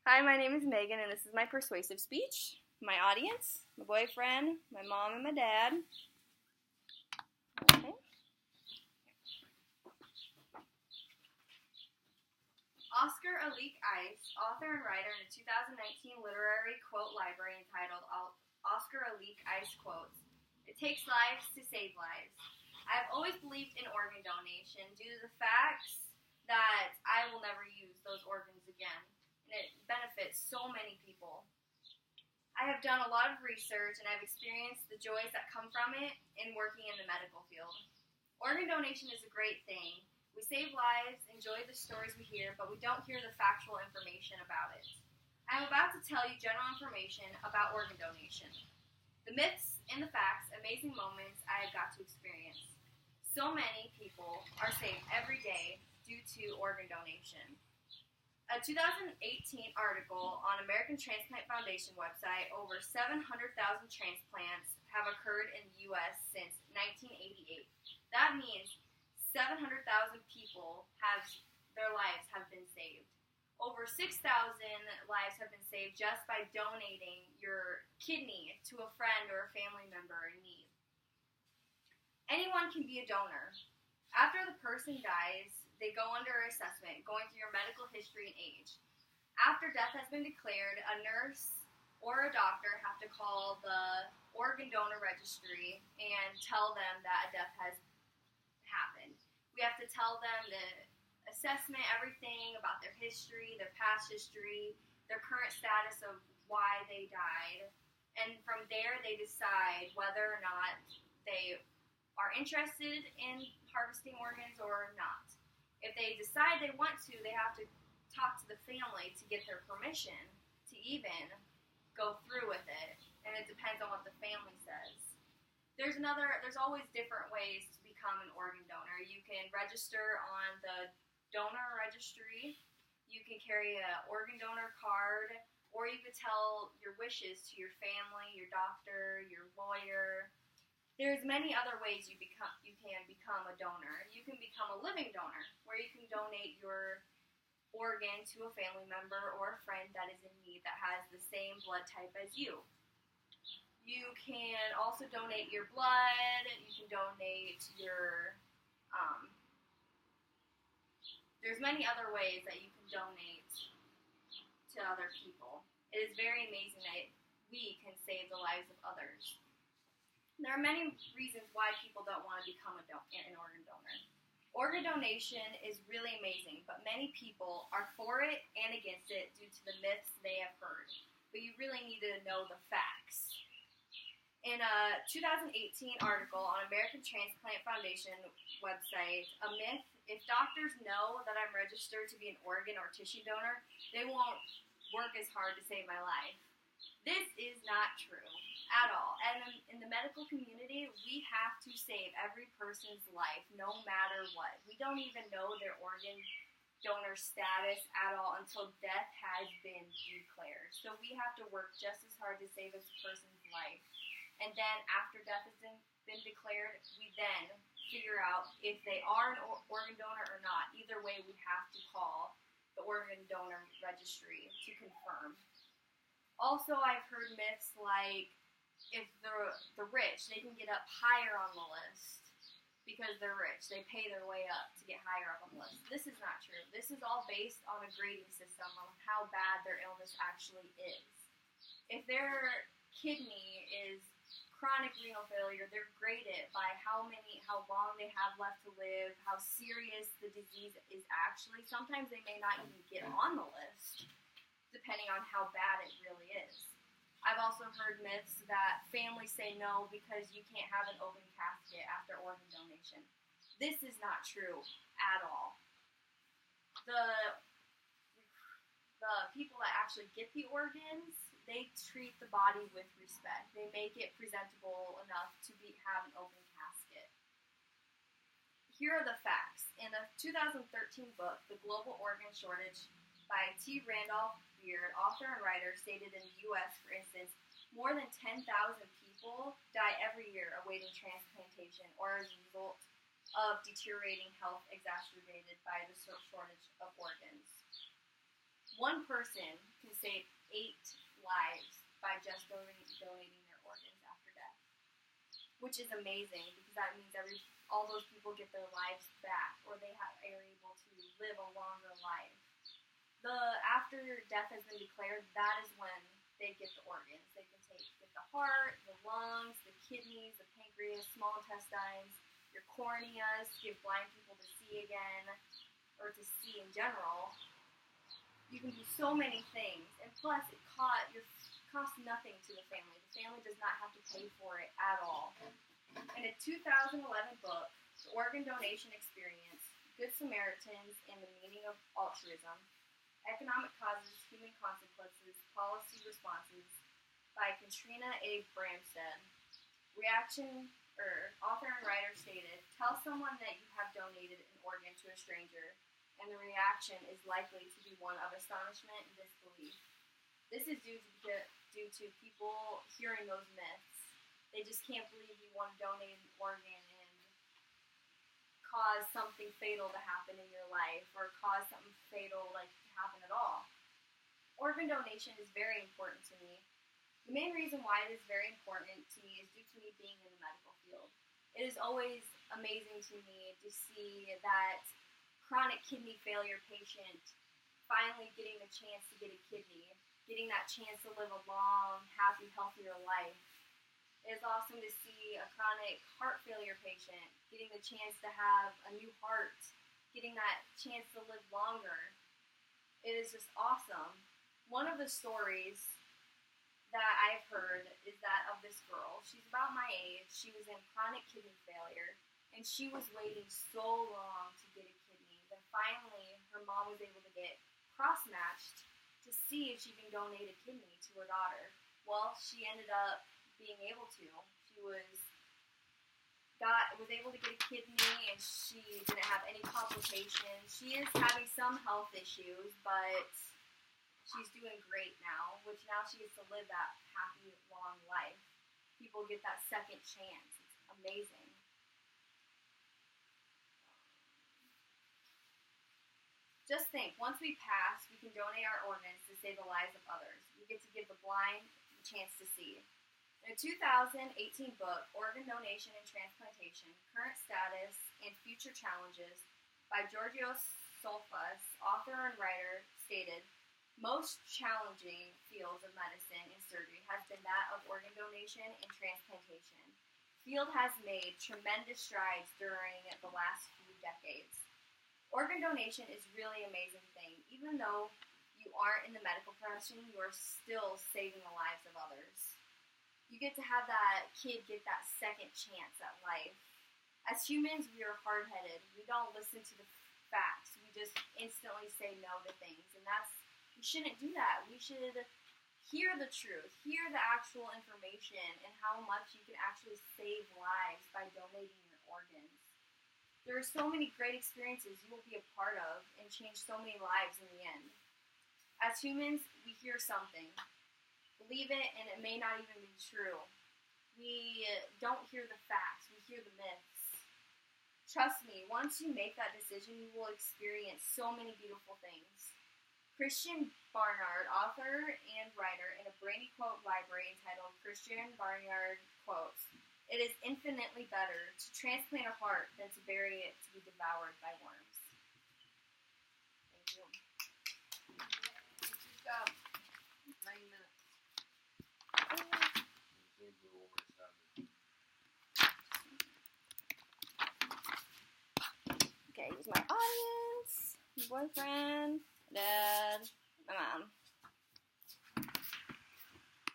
Hi, my name is Megan, and this is my persuasive speech. My audience, my boyfriend, my mom, and my dad. Okay. Oscar Alik Ice, author and writer in the 2019 literary quote library entitled Oscar Alik Ice Quotes. It takes lives to save lives. I've always believed in organ donation due to the facts that I will never use those organs again. And it benefits so many people. I have done a lot of research and I've experienced the joys that come from it in working in the medical field. Organ donation is a great thing. We save lives, enjoy the stories we hear, but we don't hear the factual information about it. I'm about to tell you general information about organ donation. The myths and the facts, amazing moments I have got to experience. So many people are saved every day due to organ donation. A 2018 article on American Transplant Foundation website, over 700,000 transplants have occurred in the U.S. since 1988. That means 700,000 people their lives have been saved. Over 6,000 lives have been saved just by donating your kidney to a friend or a family member in need. Anyone can be a donor. After the person dies, they go under assessment, going through your medical history and age. After death has been declared, a nurse or a doctor have to call the organ donor registry and tell them that a death has happened. We have to tell them the assessment, everything about their history, their past history, their current status of why they died. And from there, they decide whether or not they are interested in harvesting organs or not. If they decide they want to, they have to talk to the family to get their permission to even go through with it. And it depends on what the family says. There's always different ways to become an organ donor. You can register on the donor registry. You can carry an organ donor card, or you could tell your wishes to your family, your doctor, your lawyer. There's many other ways you can become a donor. You can become a living donor, where you can donate your organ to a family member or a friend that is in need that has the same blood type as you. You can also donate your blood. You can donate your, there's many other ways that you can donate to other people. It is very amazing that we can save the lives of others. There are many reasons why people don't want to become an organ donor. Organ donation is really amazing, but many people are for it and against it due to the myths they have heard. But you really need to know the facts. In a 2018 article on American Transplant Foundation website, a myth: if doctors know that I'm registered to be an organ or tissue donor, they won't work as hard to save my life. This is not true at all. And in the medical community, we have to save every person's life, no matter what. We don't even know their organ donor status at all until death has been declared. So we have to work just as hard to save this person's life. And then after death has been declared, we then figure out if they are an organ donor or not. Either way, we have to call the organ donor registry to confirm. Also, I've heard myths like, if the rich, they can get up higher on the list because they're rich. They pay their way up to get higher up on the list. This is not true. This is all based on a grading system on how bad their illness actually is. If their kidney is chronic renal failure, they're graded by how long they have left to live, how serious the disease is actually. Sometimes they may not even get on the list, depending on how bad it really is. I've also heard myths that families say no because you can't have an open casket after organ donation. This is not true at all. The people that actually get the organs, they treat the body with respect. They make it presentable enough to have an open casket. Here are the facts. In a 2013 book, The Global Organ Shortage by T. Randolph Beard, author and writer, stated in the U.S., for instance, more than 10,000 people die every year awaiting transplantation or as a result of deteriorating health exacerbated by the shortage of organs. one person can save 8 lives by just donating their organs after death, which is amazing because that means all those people get their lives back, or they are able to live a longer life. After death has been declared, that is when they get the organs. They can get the heart, the lungs, the kidneys, the pancreas, small intestines, your corneas, give blind people to see again, or to see in general. You can do so many things, and plus it costs nothing to the family. The family does not have to pay for it at all. In a 2011 book, The Organ Donation Experience, Good Samaritans and the Meaning of Altruism, Economic Causes, Human Consequences, Policy Responses, by Katrina A. Bramstead. Author and writer stated, tell someone that you have donated an organ to a stranger, and the reaction is likely to be one of astonishment and disbelief. This is due to people hearing those myths. They just can't believe you want to donate an organ and cause something fatal to happen in your life, or cause something fatal to happen at all. Organ donation is very important to me. The main reason why it is very important to me is due to me being in the medical field. It is always amazing to me to see that chronic kidney failure patient finally getting the chance to get a kidney, getting that chance to live a long, happy, healthier life. It is awesome to see a chronic heart failure patient getting the chance to have a new heart, getting that chance to live longer. It is just awesome. One of the stories that I've heard is that of this girl. She's about my age. She was in chronic kidney failure, and she was waiting so long to get a kidney. Then finally, her mom was able to get cross-matched to see if she can donate a kidney to her daughter. Well, she ended up being able to. She was able to get a kidney, and she didn't have any complications. She is having some health issues, but she's doing great now, which now she gets to live that happy, long life. People get that second chance. It's amazing. Just think, once we pass, we can donate our organs to save the lives of others. We get to give the blind a chance to see. In a 2018 book, Organ Donation and Transplantation, Current Status and Future Challenges, by Georgios Solfas, author and writer, stated, most challenging fields of medicine and surgery has been that of organ donation and transplantation. The field has made tremendous strides during the last few decades. Organ donation is really an amazing thing. Even though you aren't in the medical profession, you are still saving the lives of others. You get to have that kid get that second chance at life. As humans, we are hard-headed. We don't listen to the facts. We just instantly say no to things. And we shouldn't do that. We should hear the truth, hear the actual information, and how much you can actually save lives by donating your organs. There are so many great experiences you will be a part of and change so many lives in the end. As humans, we hear something, believe it, and it may not even be true. We don't hear the facts, we hear the myths. Trust me, once you make that decision, you will experience so many beautiful things. Christian Barnard, author and writer, in a Brainy Quote library entitled Christian Barnard Quotes, it is infinitely better to transplant a heart than to bury it to be devoured by worms. Thank you. Good job. 9 minutes. Okay, here's my audience, my boyfriend, my dad, my mom.